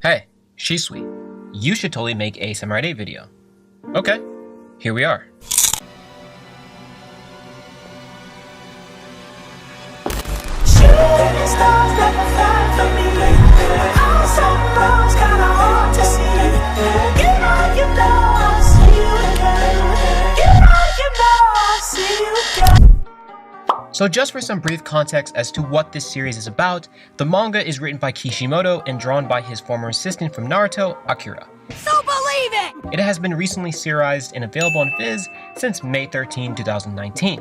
Hey, Shisui, you should totally make a Samurai Day video. Okay, here we are. So just for some brief context as to what this series is about, the manga is written by Kishimoto and drawn by his former assistant from Naruto, Akira. So believe it! It has been recently serialized and available on Viz since May 13, 2019.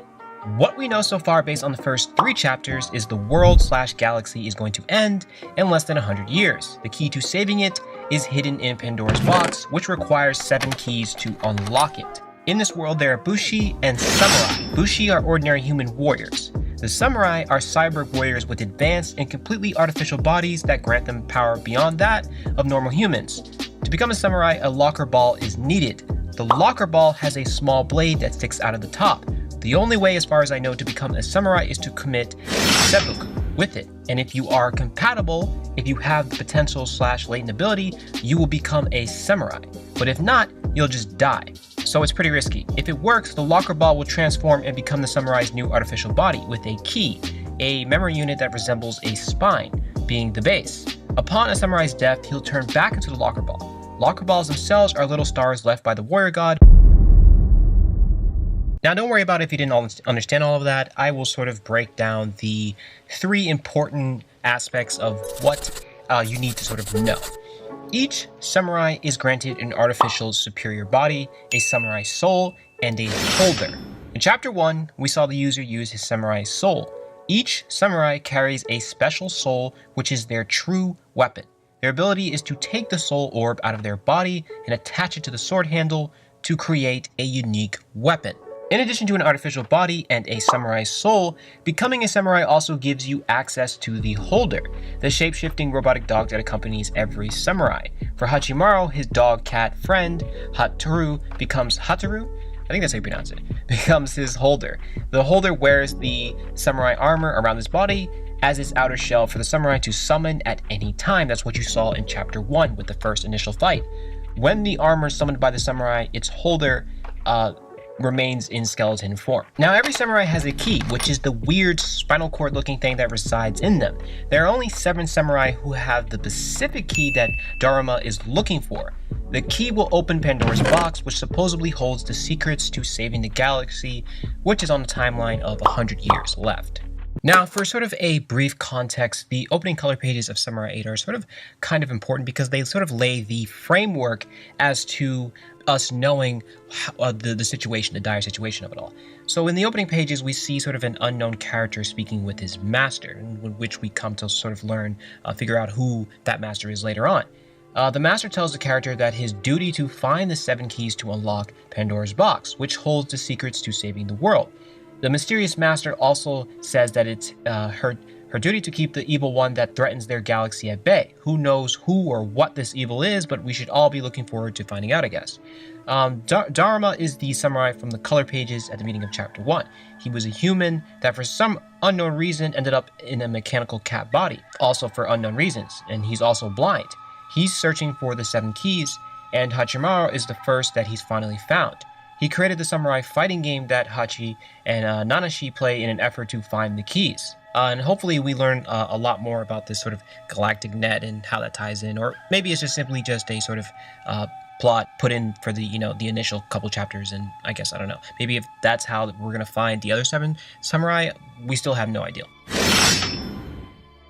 What we know so far based on the first 3 chapters is the world/galaxy is going to end in less than 100 years. The key to saving it is hidden in Pandora's box, which requires 7 keys to unlock it. In this world, there are Bushi and Samurai. Bushi are ordinary human warriors. The Samurai are cyborg warriors with advanced and completely artificial bodies that grant them power beyond that of normal humans. To become a Samurai, a locker ball is needed. The locker ball has a small blade that sticks out of the top. The only way, as far as I know, to become a Samurai is to commit seppuku with it. And if you are compatible, if you have the potential/latent ability, you will become a Samurai. But if not, you'll just die. So it's pretty risky. If it works, the locker ball will transform and become the Samurai's new artificial body with a key, a memory unit that resembles a spine, being the base. Upon a Samurai's death, he'll turn back into the locker ball. Locker balls themselves are little stars left by the warrior god. Now don't worry about it if you didn't understand all of that. I will sort of break down the 3 important aspects of what you need to sort of know. Each Samurai is granted an artificial superior body, a Samurai soul, and a holder. In Chapter 1, we saw the user use his Samurai soul. Each Samurai carries a special soul, which is their true weapon. Their ability is to take the soul orb out of their body and attach it to the sword handle to create a unique weapon. In addition to an artificial body and a Samurai soul, becoming a Samurai also gives you access to the holder, the shape-shifting robotic dog that accompanies every Samurai. For Hachimaru, his dog-cat friend, Hataru, becomes Hataru? I think that's how you pronounce it. Becomes his holder. The holder wears the Samurai armor around his body as its outer shell for the Samurai to summon at any time. That's what you saw in Chapter 1 with the first initial fight. When the armor is summoned by the Samurai, its holder remains in skeleton form. Now every Samurai has a key, which is the weird spinal cord looking thing that resides in them. There are only 7 Samurai who have the specific key that Dharma is looking for. The key will open Pandora's box, which supposedly holds the secrets to saving the galaxy, which is on the timeline of 100 years left. Now, for sort of a brief context, the opening color pages of Samurai 8 are sort of kind of important because they sort of lay the framework as to us knowing the situation, the dire situation of it all. So in the opening pages, we see sort of an unknown character speaking with his master, in which we come to sort of learn, figure out who that master is later on. The master tells the character that his duty to find the 7 keys to unlock Pandora's box, which holds the secrets to saving the world. The mysterious master also says that it's her duty to keep the evil one that threatens their galaxy at bay. Who knows who or what this evil is, but we should all be looking forward to finding out, I guess. Dharma is the Samurai from the color pages at the beginning of Chapter 1. He was a human that for some unknown reason ended up in a mechanical cat body, also for unknown reasons, and he's also blind. He's searching for the 7 keys, and Hachimaru is the first that he's finally found. He created the samurai fighting game that Hachi and Nanashi play in an effort to find the keys. And hopefully we learn a lot more about this sort of galactic net and how that ties in, or maybe it's just simply just a sort of plot put in for the the initial couple chapters, and I guess I don't know. Maybe if that's how we're gonna find the other 7 samurai, we still have no idea.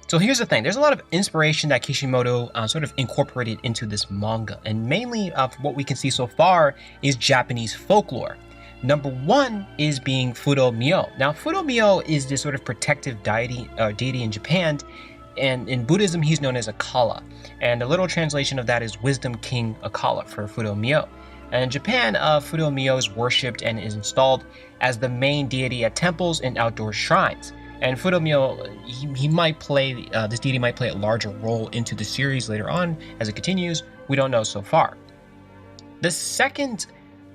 So here's the thing, there's a lot of inspiration that Kishimoto sort of incorporated into this manga, and mainly what we can see so far is Japanese folklore. Number 1 is being Fudo Myo. Now Fudo Myo is this sort of protective deity in Japan, and in Buddhism he's known as Akala, and a literal translation of that is Wisdom King Akala for Fudo Myo. And in Japan, Fudo Myo is worshipped and is installed as the main deity at temples and outdoor shrines. And Fudo Myo, he might play, this deity might play a larger role into the series later on as it continues. We don't know so far. The second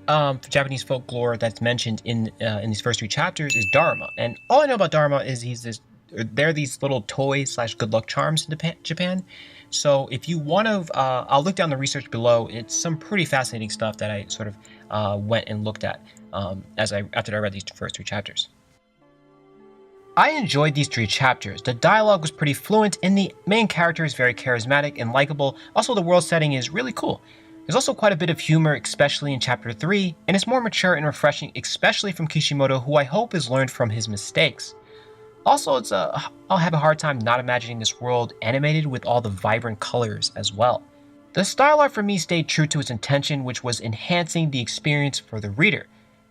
Japanese folklore that's mentioned in these first 3 chapters is Dharma. And all I know about Dharma is he's this they're these little toys / good luck charms in Japan. So if you want to, I'll look down the research below. It's some pretty fascinating stuff that I sort of went and looked at after I read these first 3 chapters. I enjoyed these 3 chapters. The dialogue was pretty fluent, and the main character is very charismatic and likable. Also, the world setting is really cool. There's also quite a bit of humor, especially in chapter 3, and it's more mature and refreshing, especially from Kishimoto, who I hope has learned from his mistakes. Also, I'll have a hard time not imagining this world animated with all the vibrant colors as well. The style art for me stayed true to its intention, which was enhancing the experience for the reader.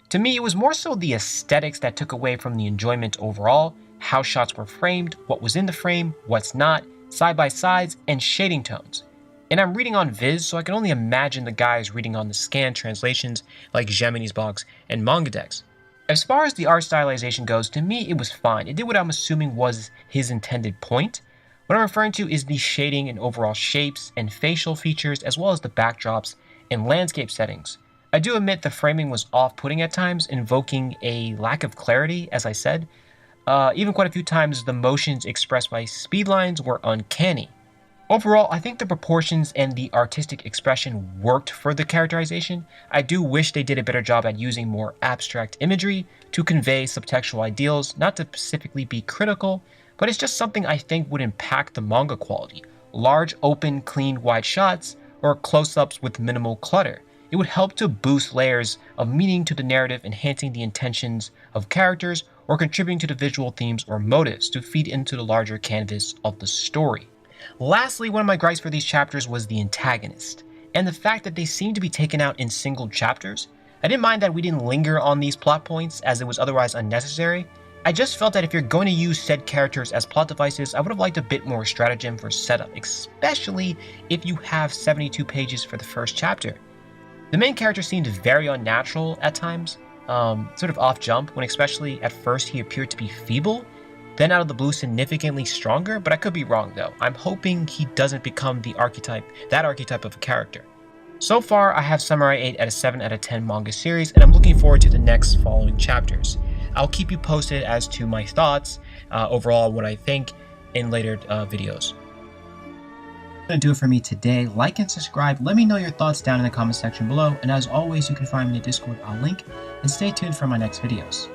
To me, it was more so the aesthetics that took away from the enjoyment overall, how shots were framed, what was in the frame, what's not, side-by-sides, and shading tones. And I'm reading on Viz, so I can only imagine the guys reading on the scanned translations like Gemini's box and Mangadex. As far as the art stylization goes, to me it was fine. It did what I'm assuming was his intended point. What I'm referring to is the shading and overall shapes and facial features, as well as the backdrops and landscape settings. I do admit the framing was off-putting at times, invoking a lack of clarity, as I said. Even quite a few times the motions expressed by speedlines were uncanny. Overall, I think the proportions and the artistic expression worked for the characterization. I do wish they did a better job at using more abstract imagery to convey subtextual ideals, not to specifically be critical, but it's just something I think would impact the manga quality. Large, open, clean, wide shots, or close-ups with minimal clutter. It would help to boost layers of meaning to the narrative, enhancing the intentions of characters, or contributing to the visual themes or motives to feed into the larger canvas of the story. Lastly, one of my gripes for these chapters was the antagonist, and the fact that they seemed to be taken out in single chapters. I didn't mind that we didn't linger on these plot points, as it was otherwise unnecessary. I just felt that if you're going to use said characters as plot devices, I would have liked a bit more stratagem for setup, especially if you have 72 pages for the first chapter. The main character seemed very unnatural at times, sort of off jump, when especially at first he appeared to be feeble, then out of the blue significantly stronger, but I could be wrong though. I'm hoping he doesn't become that archetype of a character. So far, I have Samurai 8 at a 7 out of 10 manga series, and I'm looking forward to the next following chapters. I'll keep you posted as to my thoughts, overall what I think, in later videos. That's gonna do it for me today. Like and subscribe. Let me know your thoughts down in the comment section below, and as always, you can find me in the Discord. I'll link, and stay tuned for my next videos.